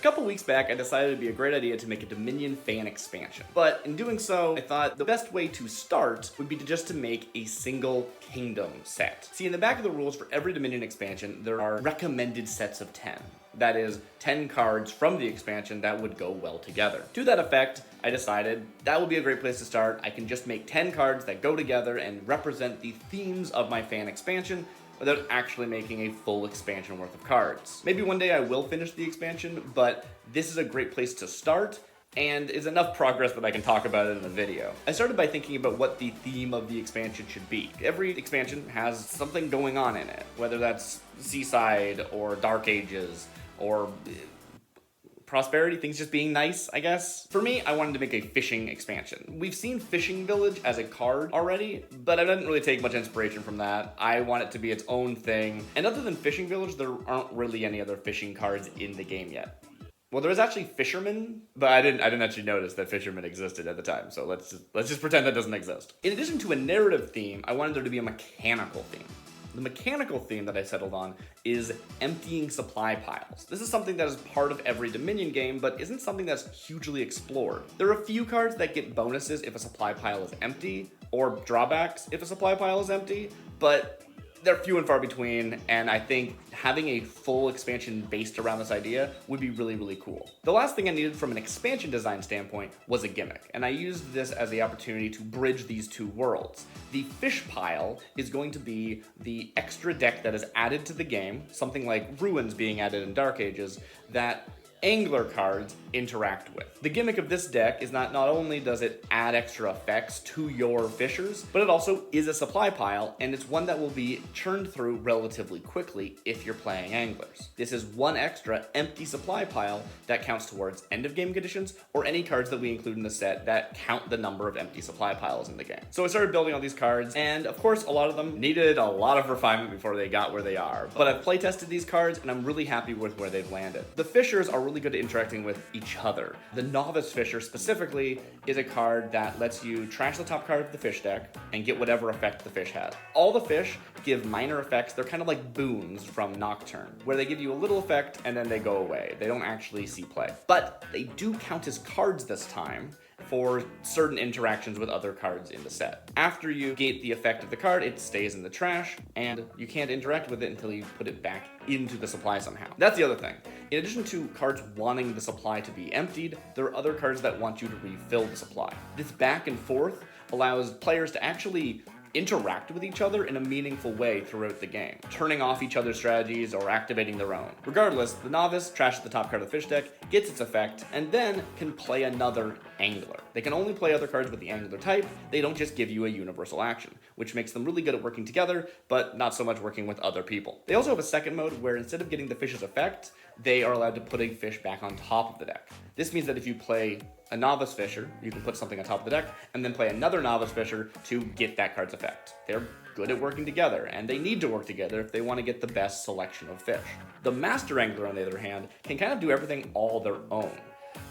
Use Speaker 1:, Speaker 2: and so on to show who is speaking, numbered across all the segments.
Speaker 1: couple weeks back, I decided it'd be a great idea to make a Dominion fan expansion. But in doing so, I thought the best way to start would be to make a single kingdom set. See, in the back of the rules for every Dominion expansion, there are recommended sets of 10. That is, 10 cards from the expansion that would go well together. To that effect, I decided that would be a great place to start. I can just make 10 cards that go together and represent the themes of my fan expansion without actually making a full expansion worth of cards. Maybe one day I will finish the expansion, but this is a great place to start and is enough progress that I can talk about it in the video. I started by thinking about what the theme of the expansion should be. Every expansion has something going on in it, whether that's Seaside or Dark Ages or prosperity, things just being nice, I guess. For me, I wanted to make a fishing expansion. We've seen Fishing Village as a card already, but I didn't really take much inspiration from that. I want it to be its own thing. And other than Fishing Village, there aren't really any other fishing cards in the game yet. Well, there was actually Fisherman, but I didn't actually notice that Fisherman existed at the time, so let's just pretend that doesn't exist. In addition to a narrative theme, I wanted there to be a mechanical theme. The mechanical theme that I settled on is emptying supply piles. This is something that is part of every Dominion game, but isn't something that's hugely explored. There are a few cards that get bonuses if a supply pile is empty, or drawbacks if a supply pile is empty, but they're few and far between, and I think having a full expansion based around this idea would be really, really cool. The last thing I needed from an expansion design standpoint was a gimmick, and I used this as the opportunity to bridge these two worlds. The fish pile is going to be the extra deck that is added to the game, something like Ruins being added in Dark Ages, that angler cards interact with. The gimmick of this deck is not only does it add extra effects to your fishers, but it also is a supply pile, and it's one that will be churned through relatively quickly if you're playing anglers. This is one extra empty supply pile that counts towards end of game conditions or any cards that we include in the set that count the number of empty supply piles in the game. So I started building all these cards, and of course a lot of them needed a lot of refinement before they got where they are. But I've playtested these cards and I'm really happy with where they've landed. The fishers are really good at interacting with each other. The Novice Fisher specifically is a card that lets you trash the top card of the fish deck and get whatever effect the fish had. All the fish give minor effects. They're kind of like boons from Nocturne, where they give you a little effect and then they go away. They don't actually see play. But they do count as cards this time for certain interactions with other cards in the set. After you get the effect of the card, it stays in the trash, and you can't interact with it until you put it back into the supply somehow. That's the other thing. In addition to cards wanting the supply to be emptied, there are other cards that want you to refill the supply. This back and forth allows players to actually interact with each other in a meaningful way throughout the game, turning off each other's strategies or activating their own. Regardless, the novice trashes the top card of the fish deck, gets its effect, and then can play another angler. They can only play other cards with the angler type. They don't just give you a universal action, which makes them really good at working together, but not so much working with other people. They also have a second mode where instead of getting the fish's effect, they are allowed to put a fish back on top of the deck. This means that if you play a Novice Fisher, you can put something on top of the deck, and then play another Novice Fisher to get that card's effect. They're good at working together, and they need to work together if they want to get the best selection of fish. The Master Angler, on the other hand, can kind of do everything all their own.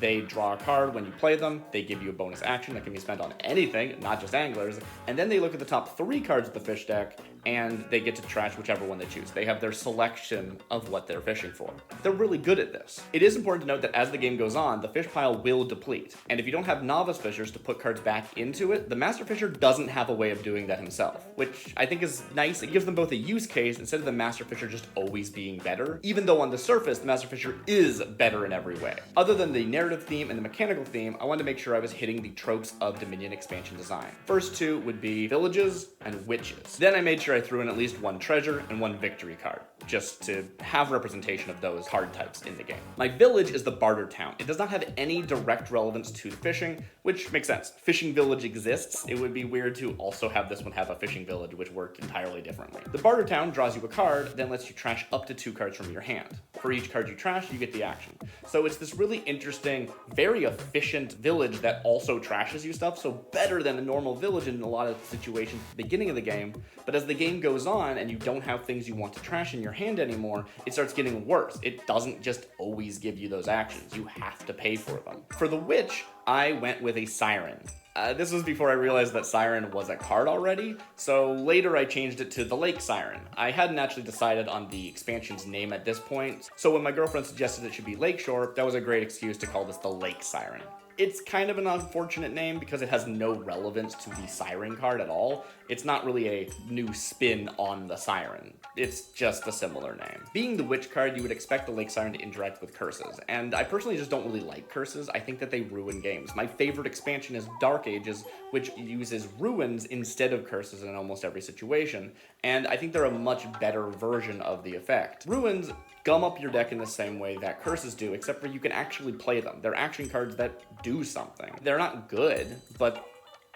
Speaker 1: They draw a card when you play them, they give you a bonus action that can be spent on anything, not just anglers, and then they look at the top 3 cards of the fish deck, and they get to trash whichever one they choose. They have their selection of what they're fishing for. They're really good at this. It is important to note that as the game goes on, the fish pile will deplete, and if you don't have Novice Fishers to put cards back into it, the Master Fisher doesn't have a way of doing that himself, which I think is nice. It gives them both a use case instead of the Master Fisher just always being better, even though on the surface, the Master Fisher is better in every way. Other than the narrative theme and the mechanical theme, I wanted to make sure I was hitting the tropes of Dominion expansion design. First two would be villages and witches. Then I made sure I threw in at least one treasure and one victory card, just to have representation of those card types in the game. My village is the Barter Town. It does not have any direct relevance to the fishing, which makes sense. Fishing Village exists. It would be weird to also have this one have a fishing village, which worked entirely differently. The Barter Town draws you a card, then lets you trash up to 2 cards from your hand. For each card you trash, you get the action. So it's this really interesting, very efficient village that also trashes you stuff, so better than a normal village in a lot of situations at the beginning of the game. But as the game goes on and you don't have things you want to trash in your hand anymore, it starts getting worse. It doesn't just always give you those actions. You have to pay for them. For the witch, I went with a Siren. This was before I realized that Siren was a card already, so later I changed it to the Lake Siren. I hadn't actually decided on the expansion's name at this point, so when my girlfriend suggested it should be Lakeshore, that was a great excuse to call this the Lake Siren. It's kind of an unfortunate name because it has no relevance to the Siren card at all. It's not really a new spin on the Siren. It's just a similar name. Being the witch card, you would expect the Lake Siren to interact with curses, and I personally just don't really like curses. I think that they ruin games. My favorite expansion is Dark Ages, which uses ruins instead of curses in almost every situation, and I think they're a much better version of the effect. Ruins gum up your deck in the same way that curses do, except for you can actually play them. They're action cards that do something. They're not good, but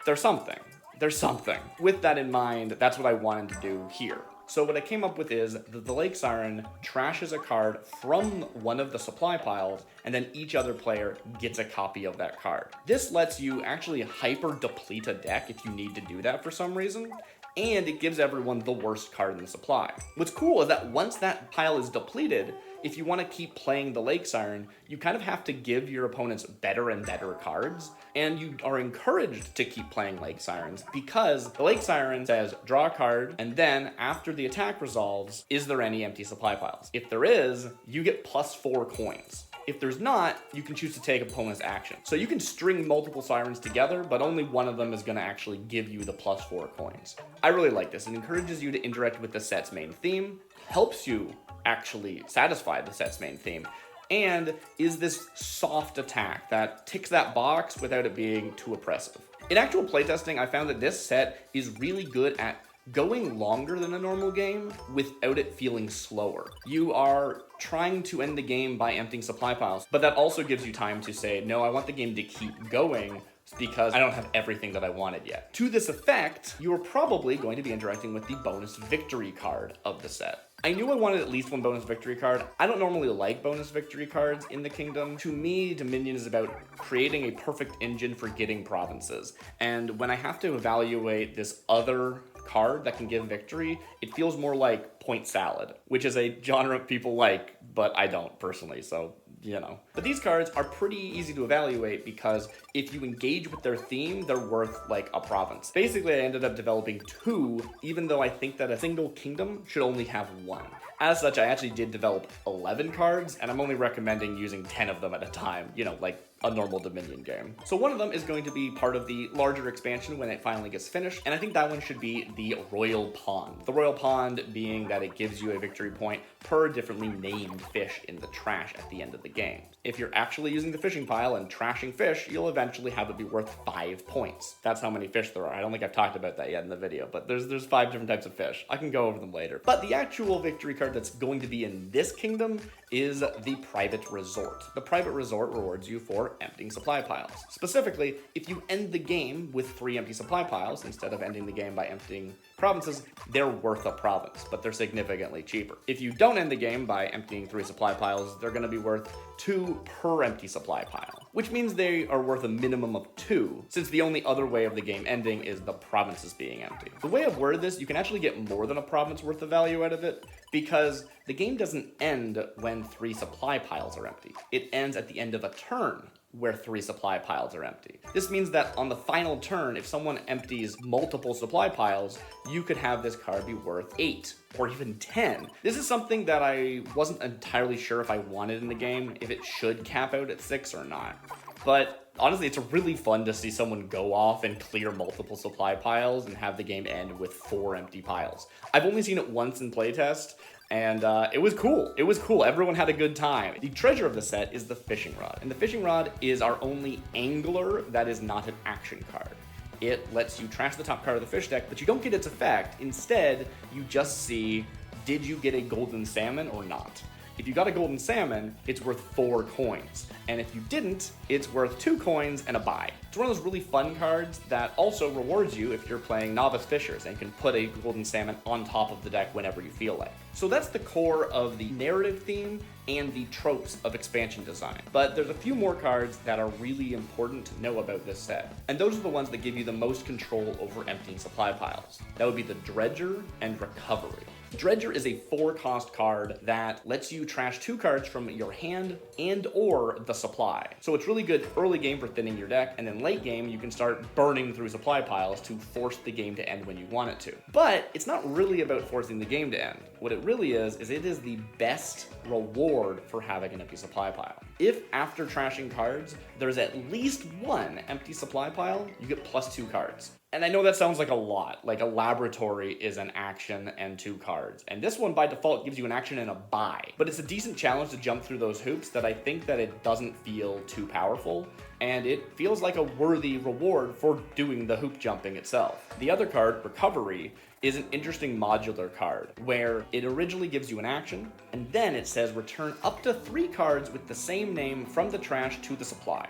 Speaker 1: they're something. They're something. With that in mind, that's what I wanted to do here. So what I came up with is that the Lake Siren trashes a card from one of the supply piles, and then each other player gets a copy of that card. This lets you actually hyper deplete a deck if you need to do that for some reason, and it gives everyone the worst card in the supply. What's cool is that once that pile is depleted, if you want to keep playing the Lake Siren, you kind of have to give your opponents better and better cards, and you are encouraged to keep playing Lake Sirens because the Lake Siren says, draw a card, and then after the attack resolves, is there any empty supply piles? If there is, you get +4 coins. If there's not, you can choose to take opponent's action. So you can string multiple Sirens together, but only one of them is going to actually give you the +4 coins. I really like this. It encourages you to interact with the set's main theme, helps you actually satisfy the set's main theme, and is this soft attack that ticks that box without it being too oppressive. In actual playtesting, I found that this set is really good at going longer than a normal game without it feeling slower. You are trying to end the game by emptying supply piles, but that also gives you time to say, no, I want the game to keep going because I don't have everything that I wanted yet. To this effect, you are probably going to be interacting with the bonus victory card of the set. I knew I wanted at least one bonus victory card. I don't normally like bonus victory cards in the kingdom. To me, Dominion is about creating a perfect engine for getting provinces. And when I have to evaluate this other card that can give victory, it feels more like point salad, which is a genre people like, but I don't personally, so you know. But these cards are pretty easy to evaluate because if you engage with their theme, they're worth like a province. Basically, I ended up developing 2, even though I think that a single kingdom should only have 1. As such, I actually did develop 11 cards, and I'm only recommending using 10 of them at a time, you know, like a normal Dominion game. So one of them is going to be part of the larger expansion when it finally gets finished, and I think that one should be the Royal Pond. The Royal Pond being that it gives you a victory point per differently named fish in the trash at the end of the game. If you're actually using the fishing pile and trashing fish, you'll eventually have it be worth 5 points. That's how many fish there are. I don't think I've talked about that yet in the video, but there's 5 different types of fish. I can go over them later. But the actual victory card that's going to be in this kingdom is the Private Resort. The Private Resort rewards you for emptying supply piles. Specifically, if you end the game with 3 empty supply piles instead of ending the game by emptying provinces, they're worth a province, but they're significantly cheaper. If you don't end the game by emptying 3 supply piles, they're going to be worth 2 per empty supply pile, which means they are worth a minimum of 2, since the only other way of the game ending is the provinces being empty. The way I've worded this, you can actually get more than a province worth of value out of it, because the game doesn't end when 3 supply piles are empty. It ends at the end of a turn where 3 supply piles are empty. This means that on the final turn, if someone empties multiple supply piles, you could have this card be worth 8 or even 10. This is something that I wasn't entirely sure if I wanted in the game, if it should cap out at 6 or not. But honestly, it's really fun to see someone go off and clear multiple supply piles and have the game end with 4 empty piles. I've only seen it once in playtest, and it was cool. It was cool. Everyone had a good time. The treasure of the set is the fishing rod, and the fishing rod is our only angler that is not an action card. It lets you trash the top card of the fish deck, but you don't get its effect. Instead, you just see, did you get a golden salmon or not? If you got a golden salmon, it's worth 4 coins. And if you didn't, it's worth 2 coins and a buy. It's one of those really fun cards that also rewards you if you're playing Novice Fishers and can put a golden salmon on top of the deck whenever you feel like. So that's the core of the narrative theme and the tropes of expansion design. But there's a few more cards that are really important to know about this set. And those are the ones that give you the most control over emptying supply piles. That would be the Dredger and Recovery. Dredger is a 4-cost card that lets you trash 2 cards from your hand and or the supply. So it's really good early game for thinning your deck, and then late game you can start burning through supply piles to force the game to end when you want it to. But it's not really about forcing the game to end. What it really is it is the best reward for having an empty supply pile. If after trashing cards, there's at least 1 empty supply pile, you get +2 cards. And I know that sounds like a lot, like a laboratory is an action and 2 cards. And this one by default gives you an action and a buy. But it's a decent challenge to jump through those hoops that I think that it doesn't feel too powerful. And it feels like a worthy reward for doing the hoop jumping itself. The other card, Recovery, is an interesting modular card where it originally gives you an action and then it says return up to 3 cards with the same name from the trash to the supply.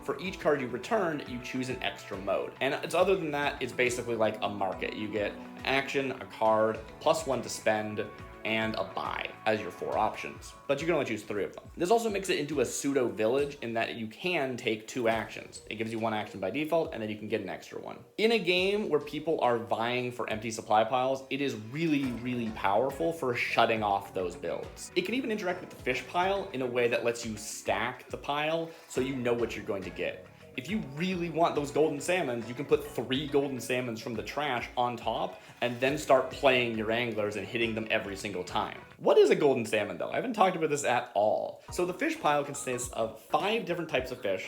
Speaker 1: For each card you return, you choose an extra mode. And it's other than that, it's basically like a market. You get action, a card, +1 to spend, and a buy as your 4 options. But you can only choose 3 of them. This also makes it into a pseudo village in that you can take 2 actions. It gives you 1 action by default, and then you can get an extra one. In a game where people are vying for empty supply piles, it is really, really powerful for shutting off those builds. It can even interact with the fish pile in a way that lets you stack the pile so you know what you're going to get. If you really want those golden salmons, you can put 3 golden salmons from the trash on top and then start playing your anglers and hitting them every single time. What is a golden salmon though? I haven't talked about this at all. So the fish pile consists of 5 different types of fish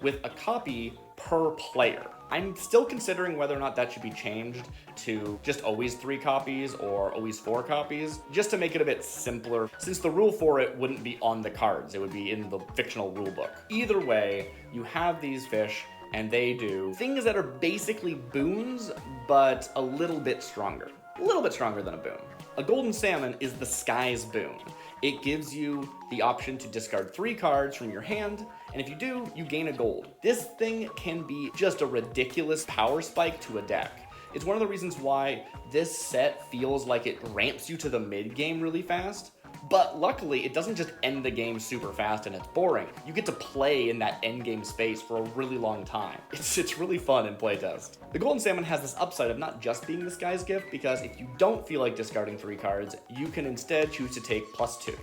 Speaker 1: with a copy per player. I'm still considering whether or not that should be changed to just always 3 copies or always 4 copies, just to make it a bit simpler, since the rule for it wouldn't be on the cards, it would be in the fictional rulebook. Either way, you have these fish and they do things that are basically boons, but a little bit stronger. A little bit stronger than a boon. A golden salmon is the sky's boon. It gives you the option to discard 3 cards from your hand, and if you do, you gain a gold. This thing can be just a ridiculous power spike to a deck. It's one of the reasons why this set feels like it ramps you to the mid game really fast, but luckily it doesn't just end the game super fast and it's boring. You get to play in that end game space for a really long time. It's really fun in playtest. The golden salmon has this upside of not just being this guy's gift, because if you don't feel like discarding 3 cards, you can instead choose to take +2.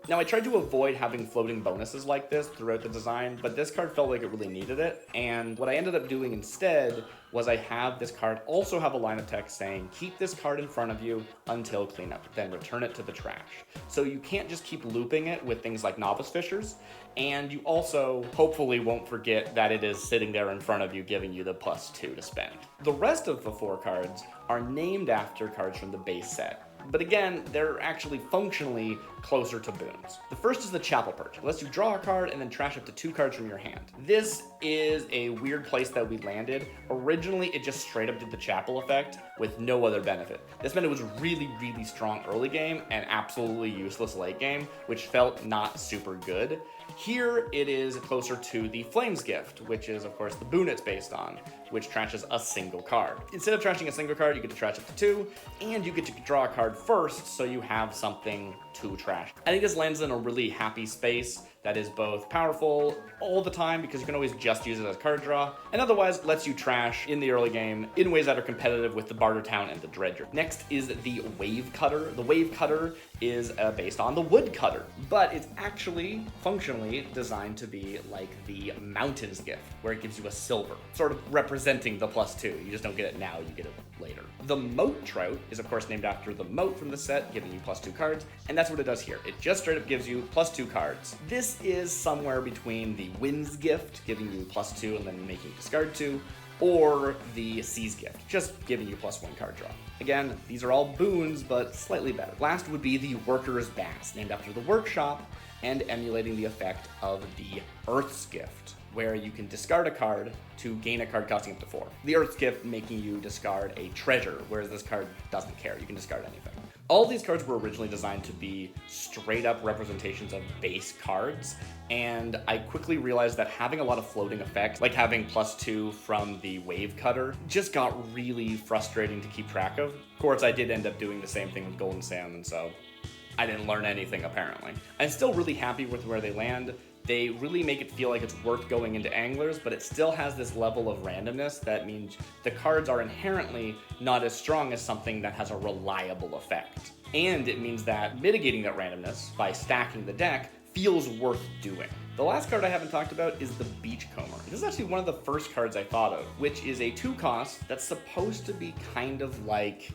Speaker 1: Now I tried to avoid having floating bonuses like this throughout the design, but this card felt like it really needed it, and what I ended up doing instead was I have this card also have a line of text saying, keep this card in front of you until cleanup, then return it to the trash. So you can't just keep looping it with things like Novice Fishers, and you also hopefully won't forget that it is sitting there in front of you giving you the +2 to spend. The rest of the 4 cards are named after cards from the base set. But again, they're actually functionally closer to boons. The first is the Chapel Perch. It lets you draw a card and then trash up to 2 cards from your hand. This is a weird place that we landed. Originally, it just straight up did the chapel effect with no other benefit. This meant it was really, really strong early game and absolutely useless late game, which felt not super good. Here, it is closer to the Flames Gift, which is, of course, the boon it's based on, which trashes a single card. Instead of trashing a single card, you get to trash up to 2, and you get to draw a card first, so you have something to trash. I think this lands in a really happy space that is both powerful all the time, because you can always just use it as card draw, and otherwise lets you trash in the early game in ways that are competitive with the Barter Town and the Dredger. Next is the Wave Cutter. The Wave Cutter is based on the Wood Cutter, but it's actually functionally designed to be like the Mountains Gift, where it gives you a silver, sort of representing the +2. You just don't get it now, you get it later. The Moat Trout is of course named after the moat from the set, giving you +2 cards, and that's what it does here. It just straight up gives you +2 cards. This is somewhere between the Wind's Gift, giving you +2 and then making you discard 2, or the Sea's Gift, just giving you +1 card draw. Again, these are all boons, but slightly better. Last would be the Worker's Bass, named after the workshop and emulating the effect of the Earth's Gift, where you can discard a card to gain a card costing up to 4. The Earth's Gift making you discard a treasure, whereas this card doesn't care, you can discard anything. All these cards were originally designed to be straight up representations of base cards, and I quickly realized that having a lot of floating effects, like having +2 from the Wave Cutter, just got really frustrating to keep track of. Of course, I did end up doing the same thing with Golden Salmon, so I didn't learn anything apparently. I'm still really happy with where they land. They really make it feel like it's worth going into anglers, but it still has this level of randomness that means the cards are inherently not as strong as something that has a reliable effect. and it means that mitigating that randomness by stacking the deck feels worth doing. The last card I haven't talked about is the Beachcomber. This is actually one of the first cards I thought of, which is a 2-cost that's supposed to be kind of like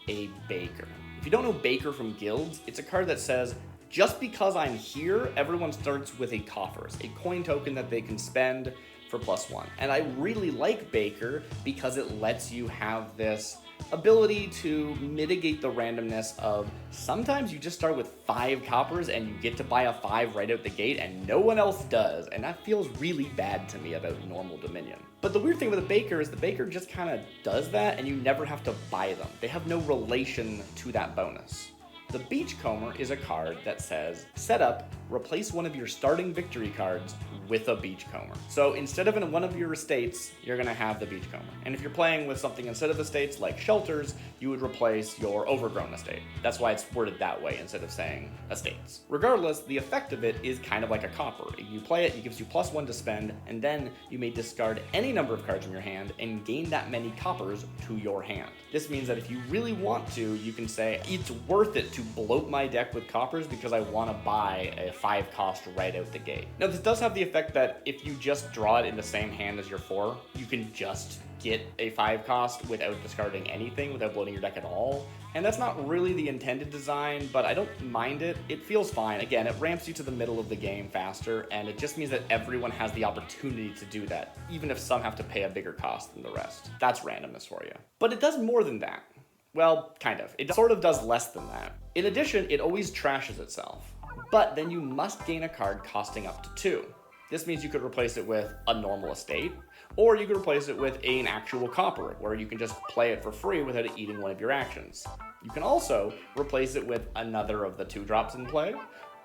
Speaker 1: a Baker. If you don't know Baker from Guilds, it's a card that says, just because I'm here, everyone starts with a coffers, a coin token that they can spend for +1. And I really like Baker because it lets you have this ability to mitigate the randomness of sometimes you just start with 5 coppers and you get to buy a 5 right out the gate and no one else does, and that feels really bad to me about normal Dominion. But the weird thing with the Baker is the Baker just kind of does that and you never have to buy them. They have no relation to that bonus. The Beachcomber is a card that says, set up, replace one of your starting victory cards with a Beachcomber. So instead of in one of your estates, you're gonna have the Beachcomber. And if you're playing with something instead of estates like shelters, you would replace your overgrown estate. That's why it's worded that way instead of saying estates. Regardless, the effect of it is kind of like a copper. If you play it, it gives you +1 to spend, and then you may discard any number of cards from your hand and gain that many coppers to your hand. This means that if you really want to, you can say, it's worth it to bloat my deck with coppers because I want to buy a 5-cost right out the gate. Now this does have the effect that if you just draw it in the same hand as your 4, you can just get a 5-cost without discarding anything, without bloating your deck at all. And that's not really the intended design, but I don't mind it. It feels fine. Again, it ramps you to the middle of the game faster, and it just means that everyone has the opportunity to do that, even if some have to pay a bigger cost than the rest. That's randomness for you. But it does more than that. Well, kind of. It sort of does less than that. In addition, it always trashes itself. But then you must gain a card costing up to 2. This means you could replace it with a normal estate, or you could replace it with an actual copper, where you can just play it for free without it eating one of your actions. You can also replace it with another of the 2-drops in play,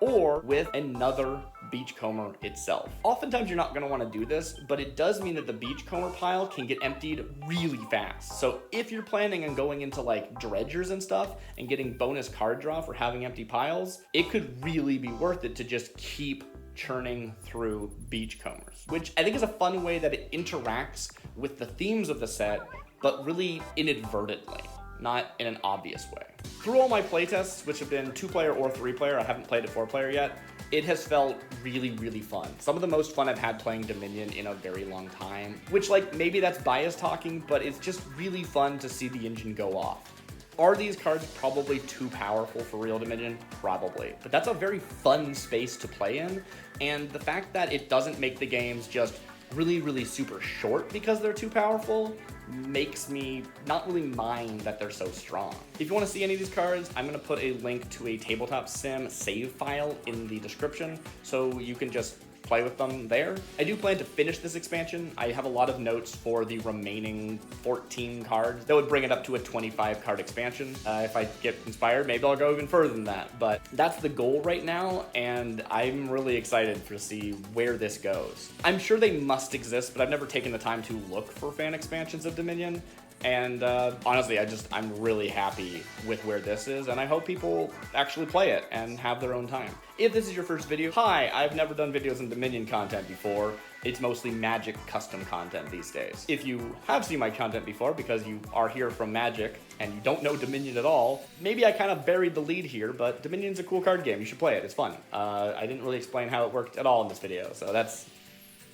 Speaker 1: or with another Beachcomber itself. Oftentimes you're not going to want to do this, but it does mean that the Beachcomber pile can get emptied really fast. So if you're planning on going into like Dredgers and stuff and getting bonus card draw for having empty piles, it could really be worth it to just keep churning through Beachcombers, which I think is a fun way that it interacts with the themes of the set, but really inadvertently, not in an obvious way. Through all my playtests, which have been 2-player or 3-player, I haven't played it 4-player yet, it has felt really, really fun. Some of the most fun I've had playing Dominion in a very long time, which like maybe that's bias talking, but it's just really fun to see the engine go off. Are these cards probably too powerful for real Dominion? Probably. But that's a very fun space to play in, and the fact that it doesn't make the games just really, really super short because they're too powerful makes me not really mind that they're so strong. If you want to see any of these cards, I'm going to put a link to a Tabletop Sim save file in the description, so you can just play with them there. I do plan to finish this expansion. I have a lot of notes for the remaining 14 cards that would bring it up to a 25 card expansion. If I get inspired, maybe I'll go even further than that, but that's the goal right now, and I'm really excited to see where this goes. I'm sure they must exist, but I've never taken the time to look for fan expansions of Dominion. And honestly, I'm really happy with where this is, and I hope people actually play it and have their own time. If this is your first video, hi, I've never done videos on Dominion content before. It's mostly Magic custom content these days. If you have seen my content before because you are here from Magic and you don't know Dominion at all, maybe I kind of buried the lead here, but Dominion's a cool card game. You should play it. It's fun. I didn't really explain how it worked at all in this video, so that's...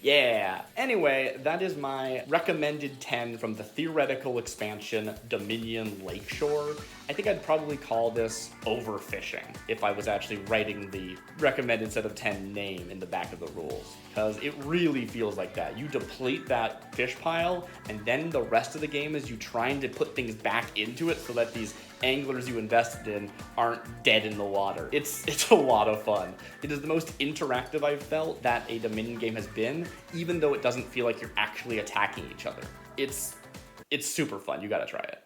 Speaker 1: yeah. Anyway, that is my recommended 10 from the theoretical expansion Dominion Lakeshore. I think I'd probably call this overfishing if I was actually writing the recommended set of 10 name in the back of the rules, because it really feels like that. You deplete that fish pile, and then the rest of the game is you trying to put things back into it so that these anglers you invested in aren't dead in the water. It's a lot of fun. It is the most interactive I've felt that a Dominion game has been, even though it doesn't feel like you're actually attacking each other. It's super fun. You gotta try it.